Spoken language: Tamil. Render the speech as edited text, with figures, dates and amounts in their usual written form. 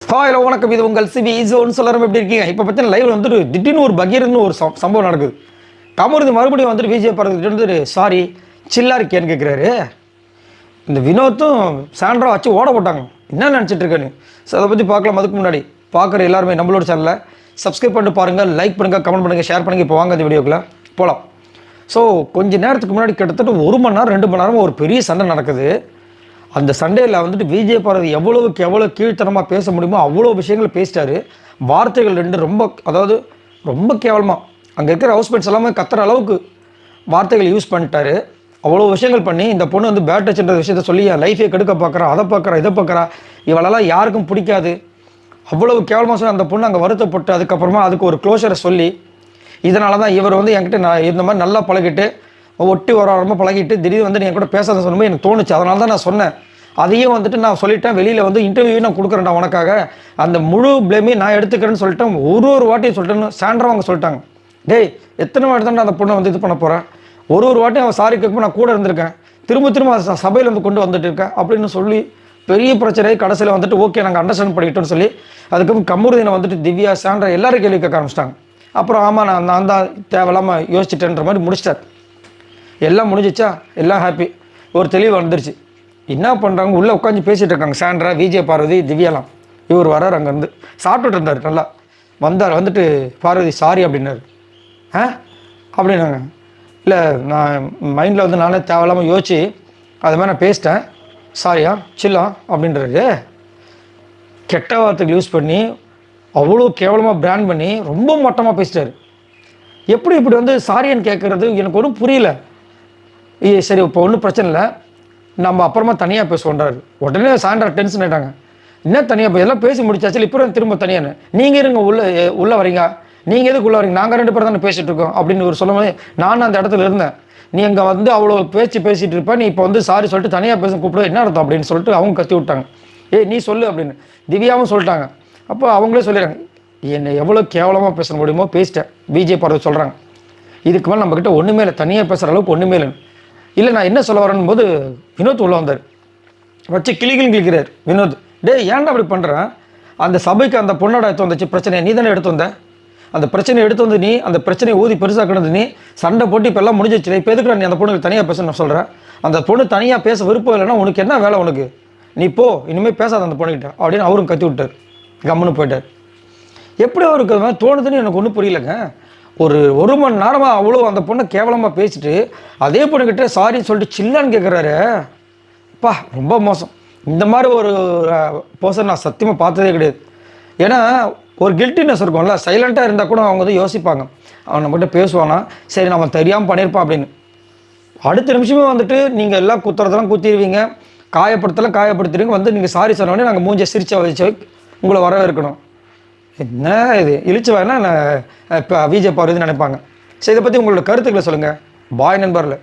ஹலோ வணக்கம். இது உங்கள் சிவி ஜோன் சொல்லணும். எப்படி இருக்கீங்க? இப்போ பார்த்தீங்கன்னா லைவ்ல வந்துட்டு திடீர்னு ஒரு பகீர்னு ஒரு சம்பவம் நடக்குது. கமருது மறுபடியும் வந்துட்டு விஜய் பார்த்துட்டு வந்துட்டு சாரி சில்லா இருக்கேன்னு கேட்குறாரு. இந்த வினோத்தும் சாண்ட்ரா வச்சு ஓட போட்டாங்க. என்ன நினச்சிட்டு இருக்கேன்னு ஸோ அதை பற்றி பார்க்கலாம். அதுக்கு முன்னாடி பார்க்குற எல்லாருமே நம்மளோட சேனலை சப்ஸ்கிரைப் பண்ணிட்டு பாருங்கள், லைக் பண்ணுங்கள், கமெண்ட் பண்ணுங்கள், ஷேர் பண்ணுங்கள். இப்போ வாங்க அந்த வீடியோக்குள்ள போகலாம். ஸோ கொஞ்ச நேரத்துக்கு முன்னாடி கிட்டத்தட்ட 1 மணி நேரம் 2 மணி நேரமாக ஒரு பெரிய சண்டை நடக்குது. அந்த சண்டேயில் வந்துட்டு விஜய் பார்வதி எவ்வளவுக்கு எவ்வளோ கீழ்த்தனமாக பேச முடியுமோ அவ்வளோ விஷயங்கள் பேசிட்டாரு. வார்த்தைகள் ரொம்ப கேவலமாக அங்கே இருக்கிற ஹவுஸ்மேட்ஸ் எல்லாமே கத்துற அளவுக்கு வார்த்தைகள் யூஸ் பண்ணிட்டாரு. அவ்வளோ விஷயங்கள் பண்ணி இந்த பொண்ணு வந்து பேட் டச்ன்ற விஷயத்த சொல்லி என் லைஃபை கெடுக்க பார்க்குறா, அதை பார்க்குறா, இதை பார்க்குறா, இவளெல்லாம் யாருக்கும் பிடிக்காது, அவ்வளவு கேவலமாக சொல்லி அந்த பொண்ணு அங்கே வருத்தப்பட்டு அதுக்கப்புறமா அதுக்கு ஒரு க்ளோஷரை சொல்லி இதனால தான் இவர் வந்து என்கிட்ட நான் இந்த மாதிரி நல்லா பழகிட்டு ஒட்டி ரொம்ப பழகிட்டு திடீர்னு வந்து நீ என் கூட பேசாத சொல்லும்போது எனக்கு தோணுச்சு. அதனால தான் நான் சொன்னேன். அதையும் வந்துட்டு நான் சொல்லிட்டேன். வெளியில் வந்து இன்டர்வியூ நான் கொடுக்குறேன்டா உனக்காக, அந்த முழு பிளேமையும் நான் எடுத்துக்கிறேன்னு சொல்லிட்டேன். ஒரு வாட்டியும் சொல்லிட்டேன்னு சாண்ட்ரா அவங்க சொல்லிட்டாங்க. டேய் எத்தனை வாட்டி தான் அந்த பொண்ணை வந்து இது பண்ண போகிறேன், ஒரு வாட்டி அவன் சாரி கேட்கும் நான் கூட இருந்திருக்கேன், திரும்ப சபையில் வந்து கொண்டு வந்துட்டு இருக்கேன் அப்படின்னு சொல்லி பெரிய பிரச்சனை. கடைசியில் வந்துட்டு ஓகே நாங்கள் அண்டர்ஸ்டாண்ட் பண்ணிக்கிட்டோன்னு சொல்லி அதுக்கப்புறம் கமருதீனை வந்துட்டு திவ்யா சாண்ட்ரா எல்லாரும் கேள்வி கேட்க ஆரம்பிச்சிட்டாங்க. அப்புறம் ஆமாம் நான் தான் தேவையில்லாமல் யோசிச்சிட்டேன்ற மாதிரி முடிச்சிட்டார். எல்லாம் முடிஞ்சிச்சா, எல்லாம் ஹாப்பி, ஒரு தெளிவு வந்துருச்சு. என்ன பண்ணுறாங்க, உள்ளே உட்காந்து பேசிகிட்டு இருக்காங்க சாண்ட்ரா, விஜய் பார்வதி, திவ்யாலாம். இவர் வரார், அங்கேருந்து சாப்பிட்டுட்டு இருந்தார். நல்லா வந்தார். வந்துட்டு பார்வதி சாரி அப்படின்னாரு. அப்படின்னாங்க. இல்லை நான் மைண்டில் வந்து நானே தேவையில்லாமல் யோசிச்சு அது மாதிரி நான் பேசிட்டேன், சாரியா சில்லா அப்படின்றாரு. கெட்ட வார்த்தைகள் யூஸ் பண்ணி அவ்வளோ கேவலமாக பிராண்ட் பண்ணி ரொம்ப மட்டமாக பேசிட்டாரு. இப்படி வந்து சாரின்னு கேட்குறது எனக்கு ஒன்றும் புரியல. சரி இப்போ ஒன்றும் பிரச்சனை இல்லை, நம்ம அப்புறமா தனியாக பேசுவோன்றாரு. உடனே சாண்ட்ரா டென்ஷன் ஆகிட்டாங்க. என்ன தனியாக எல்லாம் பேசி முடிச்சாச்சு, இப்போ திரும்ப தனியானு நீங்கள் இருங்க, உள்ளே வரீங்க, நீங்கள் எதுக்கு உள்ளே வரீங்க, நாங்கள் 2 பேர் தானே பேசிகிட்டு இருக்கோம் அப்படின்னு ஒரு சொல்லும்போது நானும் அந்த இடத்துல இருந்தேன். நீ அங்கே வந்து அவ்வளோ பேசிகிட்டு இருப்பேன், நீ இப்போ வந்து சாரி சொல்லிட்டு தனியாக பேச கூப்பிடு, என்ன அர்த்தம் அப்படின்னு சொல்லிட்டு அவங்க கத்தி விட்டாங்க. நீ சொல்லு அப்படின்னு திவ்யாவும் சொல்லிட்டாங்க. அப்போ அவங்களே சொல்லிடுறாங்க, என்னை எவ்வளோ கேவலமாக பேச முடியுமோ பேசிட்டேன். விஜய் பார்வதி சொல்கிறாங்க, இதுக்கு மேலே நம்மக்கிட்ட ஒன்றுமே இல்லை, தனியாக பேசுகிற அளவுக்கு ஒன்றுமே இல்லை. இல்லை நான் என்ன சொல்ல வரேன் போது வினோத் உள்ளே வந்தார். வச்சு கிளிக்கிறார் வினோத். ஏன்டா அப்படி பண்ணுறேன், அந்த சபைக்கு அந்த பொண்ணோட எடுத்து வந்துச்சு பிரச்சனையை நீ தானே எடுத்து வந்த, அந்த பிரச்சனையை எடுத்து வந்து நீ அந்த பிரச்சனையை ஊதி பெருசாக்கினது நீ, சண்டை போட்டு இப்போ எல்லாம் முடிஞ்சிச்சு, இப்போ எதுக்கு நீ அந்த பொண்ணுக்கு தனியாக பேச நான் சொல்கிறேன். அந்த பொண்ணு தனியாக பேச விருப்பம் இல்லைன்னா உனக்கு என்ன வேலை, உனக்கு நீ போ, இனிமேல் பேசாத அந்த பொண்ணுக்கிட்ட அப்படின்னு அவரும் கத்தி விட்டார். கம்முன்னு போயிட்டார். எப்படி அவருக்கு தோணுதுன்னு எனக்கு ஒன்றும் புரியலைங்க. ஒரு மணி நேரமாக அவ்வளோ அந்த பொண்ணை கேவலமாக பேசிட்டு அதே பொண்ணுக்கிட்ட சாரின்னு சொல்லிட்டு சில்லான்னு கேட்குறாரு. அப்பா ரொம்ப மோசம். இந்த மாதிரி ஒரு பர்சன் நான் சத்தியமாக பார்த்ததே கிடையாது. ஏன்னா ஒரு கில்ட்டினஸ் இருக்கும்ல, சைலண்ட்டாக இருந்தால் கூட அவங்க வந்து யோசிப்பாங்க, அவன் நம்மகிட்ட பேசுவானா, சரி நம்ம தெரியாமல் பண்ணியிருப்பான் அப்படின்னு. அடுத்த நிமிஷமே வந்துட்டு நீங்கள் எல்லாம் குத்துறதெல்லாம் குத்திடுவீங்க, காயப்படுத்துறீங்க. வந்து நீங்கள் சாரி சொன்னோடனே நாங்கள் மூஞ்சை சிரிச்சா வச்சு உங்களை வரவேற்கணும். என்ன இது இழிச்சு வேணா இப்போ விஜய் பார்வதி நினைப்பாங்க. சரி, இதை பற்றி உங்களோட கருத்துக்களை சொல்லுங்கள். பாய் நண்பரில்.